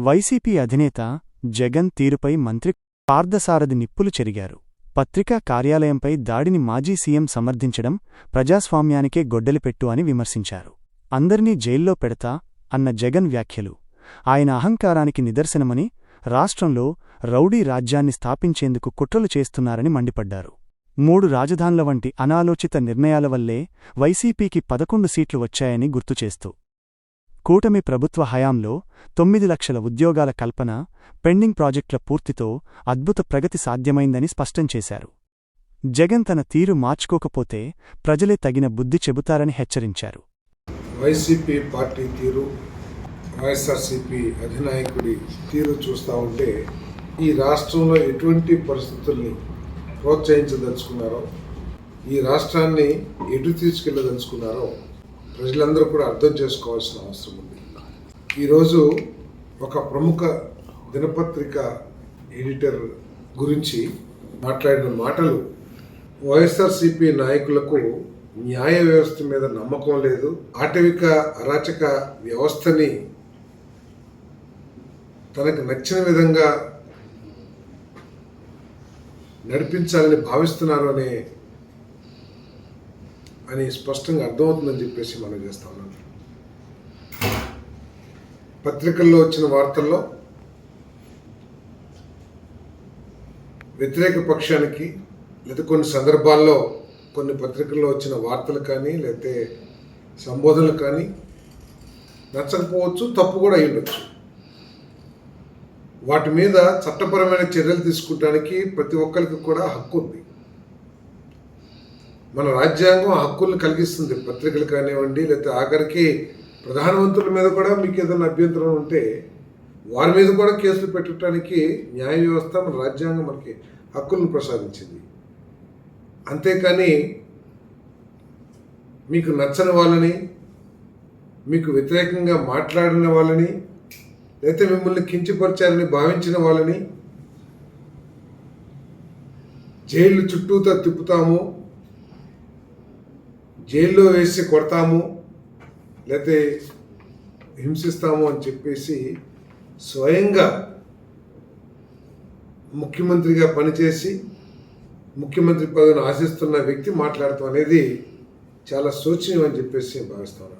YCP అధినేత జగన్ తీరుపై మంత్రి పార్థసారథి నిప్పులు చెరిగారు. పత్రికా కార్యాలయంపై దాడిని మాజీ సీఎం సమర్థించడం ప్రజాస్వామ్యానికే గొడ్డలిపెట్టు అని విమర్శించారు. అందర్నీ జైల్లో పెడతా అన్న జగన్ వ్యాఖ్యలు ఆయన అహంకారానికి నిదర్శనమని, రాష్ట్రంలో రౌడీ రాజ్యాన్ని స్థాపించేందుకు కుట్రలు చేస్తున్నారని మండిపడ్డారు. 3 రాజధానుల వంటి అనాలోచిత నిర్ణయాల వల్లే వైసీపీకి 11 సీట్లు వచ్చాయని గుర్తుచేస్తూ, కూటమి ప్రభుత్వ హయాంలో 9 లక్షల ఉద్యోగాల కల్పన, పెండింగ్ ప్రాజెక్టుల పూర్తితో అద్భుత ప్రగతి సాధ్యమైందని స్పష్టం చేశారు. జగన్ తన తీరు మార్చుకోకపోతే ప్రజలే తగిన బుద్ధి చెబుతారని హెచ్చరించారు. వైసీపీ పార్టీ తీరు, వైఎస్ఆర్సీపీ అధినాయకుడి తీరు చూస్తూ ఉంటే ఈ రాష్ట్రంలో ఎటువంటి పరిస్థితుల్ని ప్రోత్సహించదలుచుకున్నారో, ఈ రాష్ట్రాన్ని ఎటు తీసుకెళ్లదలుచుకున్నారో ప్రజలందరూ కూడా అర్థం చేసుకోవాల్సిన అవసరం ఉంది. ఈరోజు ఒక ప్రముఖ దినపత్రిక ఎడిటర్ గురించి మాట్లాడిన మాటలు వైఎస్ఆర్సీపీ నాయకులకు న్యాయ వ్యవస్థ మీద నమ్మకం లేదు, ఆటవిక అరాచక వ్యవస్థని తనకు నచ్చిన విధంగా నడిపించాలని భావిస్తున్నారు అని స్పష్టంగా అర్థమవుతుందని చెప్పేసి మనం చేస్తా ఉన్నాం. పత్రికల్లో వచ్చిన వార్తల్లో వ్యతిరేక పక్షానికి లేదా కొన్ని సందర్భాల్లో కొన్ని పత్రికల్లో వచ్చిన వార్తలు కానీ లేకపోతే సంబోధనలు కానీ నచ్చకపోవచ్చు, తప్పు కూడా అయ్యుండొచ్చు. వాటి మీద చట్టపరమైన చర్యలు తీసుకోవడానికి ప్రతి ఒక్కరికి కూడా హక్కు ఉంది. మన రాజ్యాంగం హక్కులను కలిగిస్తుంది. పత్రికలు కానివ్వండి, లేకపోతే ఆఖరికి ప్రధానమంత్రుల మీద కూడా మీకు ఏదైనా అభ్యంతరం ఉంటే వారి మీద కూడా కేసులు పెట్టడానికి న్యాయ వ్యవస్థ, మన రాజ్యాంగం మనకి హక్కులను ప్రసాదించింది. అంతేకాని మీకు నచ్చని వాళ్ళని, మీకు వ్యతిరేకంగా మాట్లాడిన వాళ్ళని, లేకపోతే మిమ్మల్ని కించపరిచారని భావించిన వాళ్ళని జైలు చుట్టూతో తిప్పుతాము, జైల్లో వేసి కొడతాము, లేకపోతే హింసిస్తాము అని చెప్పేసి స్వయంగా ముఖ్యమంత్రిగా పనిచేసి ముఖ్యమంత్రి పదవిని ఆశిస్తున్న వ్యక్తి మాట్లాడటం అనేది చాలా శోచనీయం అని చెప్పేసి భావిస్తాను.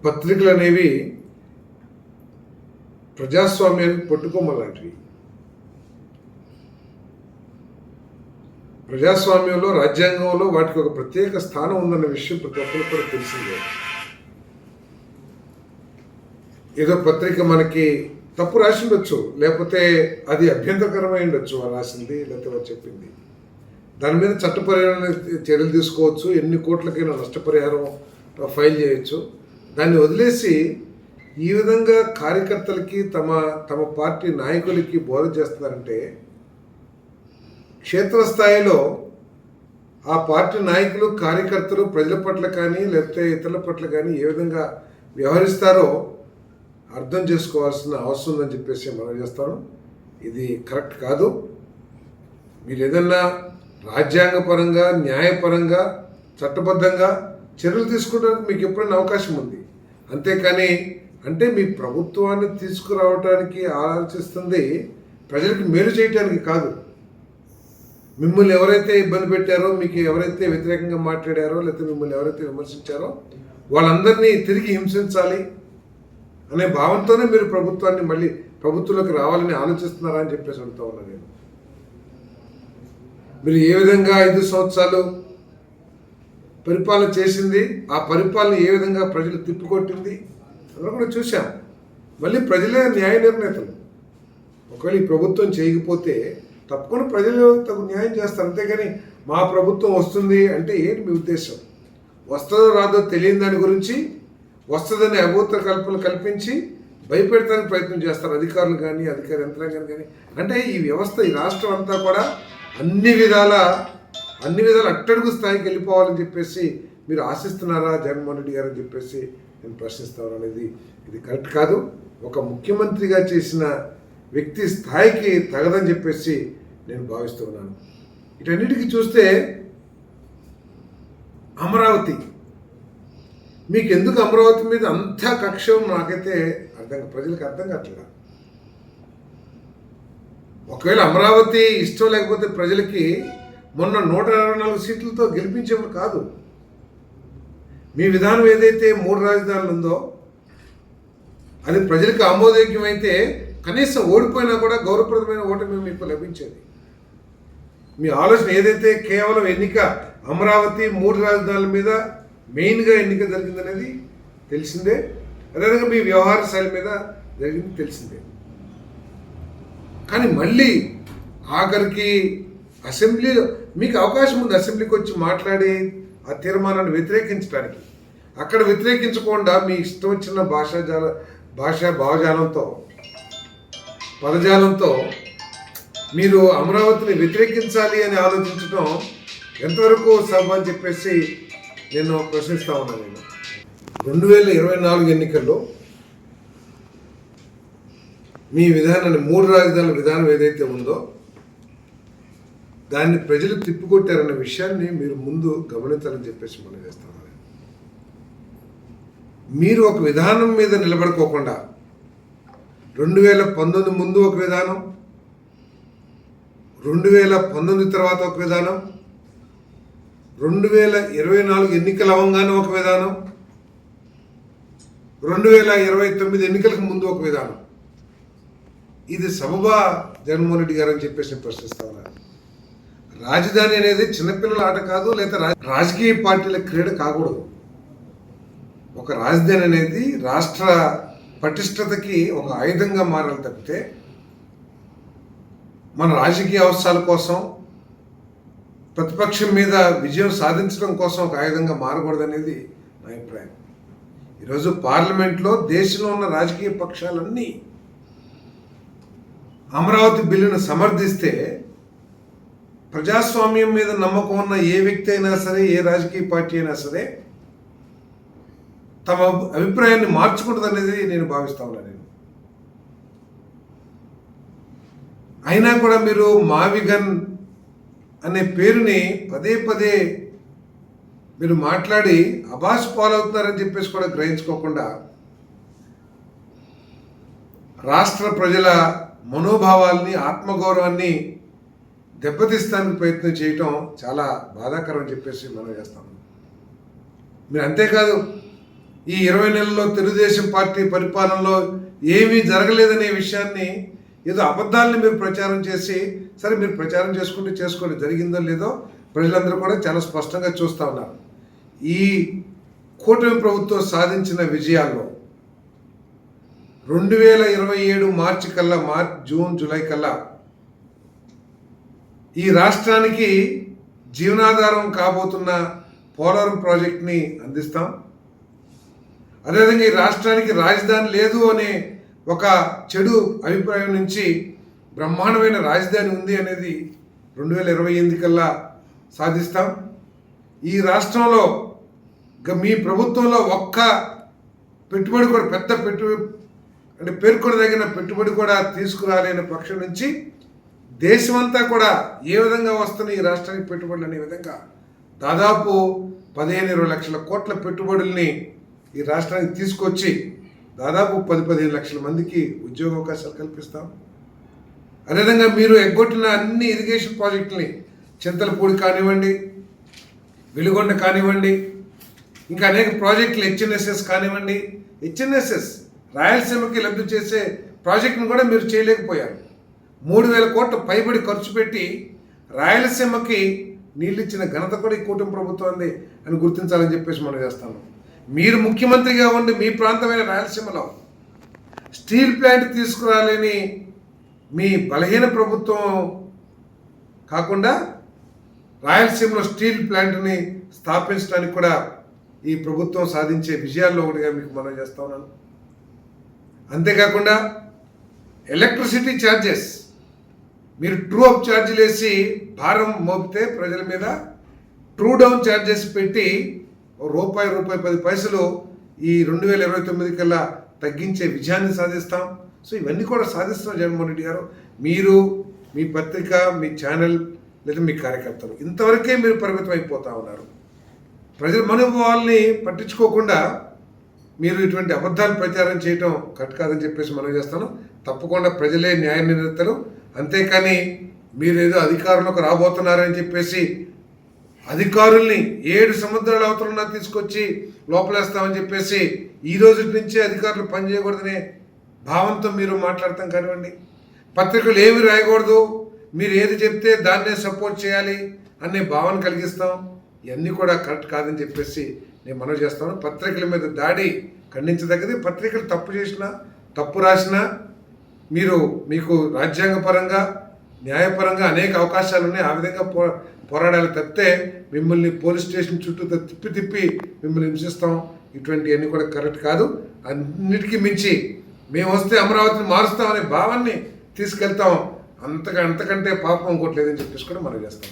పత్రికలు అనేవి ప్రజాస్వామ్యానికి పట్టుకోమలాంటివి. ప్రజాస్వామ్యంలో, రాజ్యాంగంలో వాటికి ఒక ప్రత్యేక స్థానం ఉందన్న విషయం ప్రతి ఒక్కరికి కూడా తెలిసిందే. ఏదో పత్రిక మనకి తప్పు రాసి ఉండొచ్చు, లేకపోతే అది అభ్యంతరకరమై ఉండొచ్చు వారు రాసింది, లేకపోతే వారు చెప్పింది. దాని మీద చట్టపరమైన చర్యలు తీసుకోవచ్చు, ఎన్ని కోట్లకైనా నష్టపరిహారం ఫైల్ చేయొచ్చు. దాన్ని వదిలేసి ఈ విధంగా కార్యకర్తలకి తమ పార్టీ నాయకులకి బోధ చేస్తున్నారంటే, క్షేత్రస్థాయిలో ఆ పార్టీ నాయకులు, కార్యకర్తలు ప్రజల పట్ల కానీ లేకపోతే ఇతరుల పట్ల కానీ ఏ విధంగా వ్యవహరిస్తారో అర్థం చేసుకోవాల్సిన అవసరం ఉందని చెప్పేసి మనం చేస్తాను. ఇది కరెక్ట్ కాదు. మీరు ఏదన్నా రాజ్యాంగపరంగా, న్యాయపరంగా, చట్టబద్ధంగా చర్యలు తీసుకోవడానికి మీకు ఎప్పుడైనా అవకాశం ఉంది. అంతేకాని అంటే మీ ప్రభుత్వాన్ని తీసుకురావడానికి ఆలోచిస్తుంది ప్రజలకు మేలు చేయడానికి కాదు. మిమ్మల్ని ఎవరైతే ఇబ్బంది పెట్టారో, మీకు ఎవరైతే వ్యతిరేకంగా మాట్లాడారో, లేకపోతే మిమ్మల్ని ఎవరైతే విమర్శించారో వాళ్ళందరినీ తిరిగి హింసించాలి అనే భావంతోనే మీరు ప్రభుత్వాన్ని మళ్ళీ ప్రభుత్వంలోకి రావాలని ఆలోచిస్తున్నారా అని చెప్పేసి అడుగుతా ఉన్నా నేను. మీరు ఏ విధంగా 5 సంవత్సరాలు పరిపాలన చేసింది, ఆ పరిపాలన ఏ విధంగా ప్రజలు తిప్పికొట్టింది అందరూ కూడా చూసాం. మళ్ళీ ప్రజలే న్యాయ నిర్ణేతలు. ఒకవేళ ఈ ప్రభుత్వం చేయకపోతే తప్పకుండా ప్రజలు తగు న్యాయం చేస్తారు. అంతేగాని మా ప్రభుత్వం వస్తుంది అంటే ఏంటి మీ ఉద్దేశం? వస్తుందో రాదో తెలియని దాని గురించి వస్తుందని అభూత కల్పనలు కల్పించి భయపెడతానికి ప్రయత్నం చేస్తారు అధికారులు కానీ, అధికార యంత్రాంగం కానీ. అంటే ఈ వ్యవస్థ, ఈ రాష్ట్రం అంతా కూడా అన్ని విధాల అట్టడుగు స్థాయికి వెళ్ళిపోవాలని చెప్పేసి మీరు ఆశిస్తున్నారా జగన్మోహన్ రెడ్డి గారు అని చెప్పేసి నేను ప్రశ్నిస్తాను. అనేది ఇది కరెక్ట్ కాదు. ఒక ముఖ్యమంత్రిగా చేసిన వ్యక్తి స్థాయికి తగదని చెప్పేసి నేను భావిస్తున్నాను. వీటన్నిటికీ చూస్తే అమరావతి మీకు ఎందుకు అమరావతి మీద అంత కక్ష నాకైతే ప్రజలకు అర్థం కావట్లేదు. ఒకవేళ అమరావతి ఇష్టం లేకపోతే ప్రజలకి మొన్న 124 సీట్లతో గెలిపించేవారు కాదు. మీ విధానం ఏదైతే 3 రాజధానులు ఉందో అది ప్రజలకు ఆమోదయోగ్యం అయితే కనీసం ఓడిపోయినా కూడా గౌరవప్రదమైన ఓటమి మీకు లభించేది. మీ ఆలోచన ఏదైతే కేవలం ఎన్నిక అమరావతి 3 రాజధానుల మీద మెయిన్గా ఎన్నిక జరిగిందనేది తెలిసిందే. అదేవిధంగా మీ వ్యవహార శైలి మీద జరిగింది తెలిసిందే. కానీ మళ్ళీ ఆఖరికి అసెంబ్లీలో మీకు అవకాశం ఉంది అసెంబ్లీకి వచ్చి మాట్లాడి ఆ తీర్మానాన్ని వ్యతిరేకించడానికి. అక్కడ వ్యతిరేకించకుండా మీ ఇష్టం వచ్చిన భాషా భావజాలంతో పదజాలంతో మీరు అమరావతిని వ్యతిరేకించాలి అని ఆలోచించడం ఎంతవరకు సబ్ అని చెప్పేసి నేను ప్రశ్నిస్తా ఉన్నాను. నేను 2024 ఎన్నికల్లో మీ విధానాన్ని 3 రాజధానుల విధానం ఏదైతే ఉందో దాన్ని ప్రజలు తిప్పికొట్టారన్న విషయాన్ని మీరు ముందు గమనించాలని చెప్పేసి మనం చేస్తాం. మీరు ఒక విధానం మీద నిలబడుకోకుండా 2019 ముందు ఒక విధానం, 2019 తర్వాత ఒక విధానం, 2024 ఎన్నికలు అవ్వగానే ఒక విధానం, 2029 ఎన్నికలకు ముందు ఒక విధానం. ఇది సబబా జగన్మోహన్ రెడ్డి గారు అని చెప్పేసి ప్రశ్నిస్తా ఉన్నారు. రాజధాని అనేది చిన్నపిల్లల ఆట కాదు, లేదా రాజకీయ పార్టీల క్రీడ కాకూడదు. ఒక రాజధాని అనేది రాష్ట్ర పటిష్టతకి ఒక ఆయుధంగా మారాలి తప్పితే మన రాజకీయ అవసరాల కోసం ప్రతిపక్షం మీద విజయం సాధించడం కోసం ఒక ఆయుధంగా మారకూడదనేది నా అభిప్రాయం. ఈరోజు పార్లమెంట్లో దేశంలో ఉన్న రాజకీయ పక్షాలన్నీ అమరావతి బిల్లును సమర్థిస్తే ప్రజాస్వామ్యం మీద నమ్మకం ఉన్న ఏ వ్యక్తి అయినా సరే, ఏ రాజకీయ పార్టీ అయినా సరే తమ అభిప్రాయాన్ని మార్చుకుంటుందనేది నేను భావిస్తా ఉన్నాను. అయినా కూడా మీరు మావిగన్ అనే పేరుని పదే పదే మీరు మాట్లాడి అభాష పాలవుతున్నారని చెప్పేసి కూడా గ్రహించుకోకుండా రాష్ట్ర ప్రజల మనోభావాల్ని, ఆత్మగౌరవాన్ని దెబ్బతీస్తానికి ప్రయత్నం చేయటం చాలా బాధాకరం అని చెప్పేసి మనం చేస్తాం. మీరు అంతేకాదు, ఈ 20 నెలల్లో తెలుగుదేశం పార్టీ పరిపాలనలో ఏమీ జరగలేదనే విషయాన్ని ఏదో అబద్ధాలని మీరు ప్రచారం చేసి, సరే మీరు ప్రచారం చేసుకోండి, జరిగిందో లేదో ప్రజలందరూ కూడా చాలా స్పష్టంగా చూస్తూ ఉన్నారు. ఈ కూటమి ప్రభుత్వం సాధించిన విజయాల్లో 2027 మార్చి కల్లా, జూన్ జూలై కల్లా ఈ రాష్ట్రానికి జీవనాధారం కాబోతున్న పోలవరం ప్రాజెక్ట్ని అందిస్తాం. అదేవిధంగా ఈ రాష్ట్రానికి రాజధాని లేదు అనే ఒక చెడు అభిప్రాయం నుంచి బ్రహ్మాండమైన రాజధాని ఉంది అనేది 2028 కల్లా సాధిస్తాం. ఈ రాష్ట్రంలో మీ ప్రభుత్వంలో ఒక్క పెట్టుబడి కూడా, పెద్ద పెట్టుబడి అంటే పేర్కొనదగిన పెట్టుబడి కూడా తీసుకురాలేని పక్షం నుంచి దేశమంతా కూడా ఏ విధంగా వస్తున్న ఈ రాష్ట్రానికి పెట్టుబడులు అనే విధంగా దాదాపు 15-20 లక్షల కోట్ల పెట్టుబడుల్ని ఈ రాష్ట్రానికి తీసుకొచ్చి దాదాపు 10-15 లక్షల మందికి ఉద్యోగ అవకాశాలు కల్పిస్తాం. అదేవిధంగా మీరు ఎగ్గొట్టిన అన్ని ఇరిగేషన్ ప్రాజెక్టుల్ని, చింతలపూడి కానివ్వండి, వెలుగొండ కానివ్వండి, ఇంకా అనేక ప్రాజెక్టులు హెచ్ఎన్ఎస్ఎస్ కానివ్వండి, హెచ్ఎన్ఎస్ఎస్ రాయలసీమకి లబ్ధి చేసే ప్రాజెక్టును కూడా మీరు చేయలేకపోయారు. 3,000 కోట్ల పైబడి ఖర్చు పెట్టి రాయలసీమకి నీళ్ళు ఇచ్చిన ఘనత కూడా ఈ కూటమి ప్రభుత్వం అని గుర్తించాలని చెప్పేసి మనం చేస్తాము. మీరు ముఖ్యమంత్రిగా ఉండి మీ ప్రాంతమైన రాయలసీమలో స్టీల్ ప్లాంట్ తీసుకురాలేని మీ బలహీన ప్రభుత్వం కాకుండా రాయలసీమలో స్టీల్ ప్లాంట్ని స్థాపించడానికి కూడా ఈ ప్రభుత్వం సాధించే విజయాల్లో ఒకటిగా మీకు మనం చేస్తా ఉన్నాను. అంతేకాకుండా ఎలక్ట్రిసిటీ ఛార్జెస్ మీరు ట్రూ అప్ ఛార్జీలు వేసి భారం మోపితే ప్రజల మీద ట్రూ డౌన్ ఛార్జెస్ పెట్టి రూపాయి 10 పైసలు ఈ 2029 కల్లా తగ్గించే విజయాన్ని సాధిస్తాం. సో ఇవన్నీ కూడా సాధిస్తాం జగన్మోహన్ రెడ్డి గారు. మీరు, మీ పత్రిక, మీ ఛానల్ లేదా మీ కార్యకర్తలు ఇంతవరకే మీరు పరిమితం అయిపోతూ ఉన్నారు. ప్రజల మనోభావాల్ని పట్టించుకోకుండా మీరు ఇటువంటి అబద్ధాలు ప్రచారం చేయటం కరెక్ట్ కాదని చెప్పేసి మనం చేస్తాను. తప్పకుండా ప్రజలే న్యాయ నిర్ణేతలు. అంతేకాని మీరేదో అధికారంలోకి రాబోతున్నారని చెప్పేసి అధికారుల్ని 7 సముద్రాల అవతలన్నా తీసుకొచ్చి లోపలేస్తామని చెప్పేసి ఈ రోజు నుంచే అధికారులు పనిచేయకూడదనే భావంతో మీరు మాట్లాడతాం కానివ్వండి. పత్రికలు ఏమి రాయకూడదు, మీరు ఏది చెప్తే దాన్నే సపోర్ట్ చేయాలి అనే భావన కలిగిస్తాం. ఇవన్నీ కూడా కరెక్ట్ కాదని చెప్పేసి నేను మనవి చేస్తాను. పత్రికల మీద దాడి ఖండించదగ్గది. పత్రికలు తప్పు చేసినా, తప్పు రాసినా మీకు రాజ్యాంగపరంగా, న్యాయపరంగా అనేక అవకాశాలు ఉన్నాయి. ఆ విధంగా పోరాడాలి తప్పితే మిమ్మల్ని పోలీస్ స్టేషన్ చుట్టూ తిప్పి మిమ్మల్ని హింసిస్తాం, ఇటువంటివన్నీ కూడా కరెక్ట్ కాదు. అన్నిటికీ మించి మేము వస్తే అమరావతిని మారుస్తామనే భావాన్ని తీసుకెళ్తాం. అంతకంటే పాపం ఇంకోట్లేదని చెప్పేసి కూడా మనం చేస్తాం.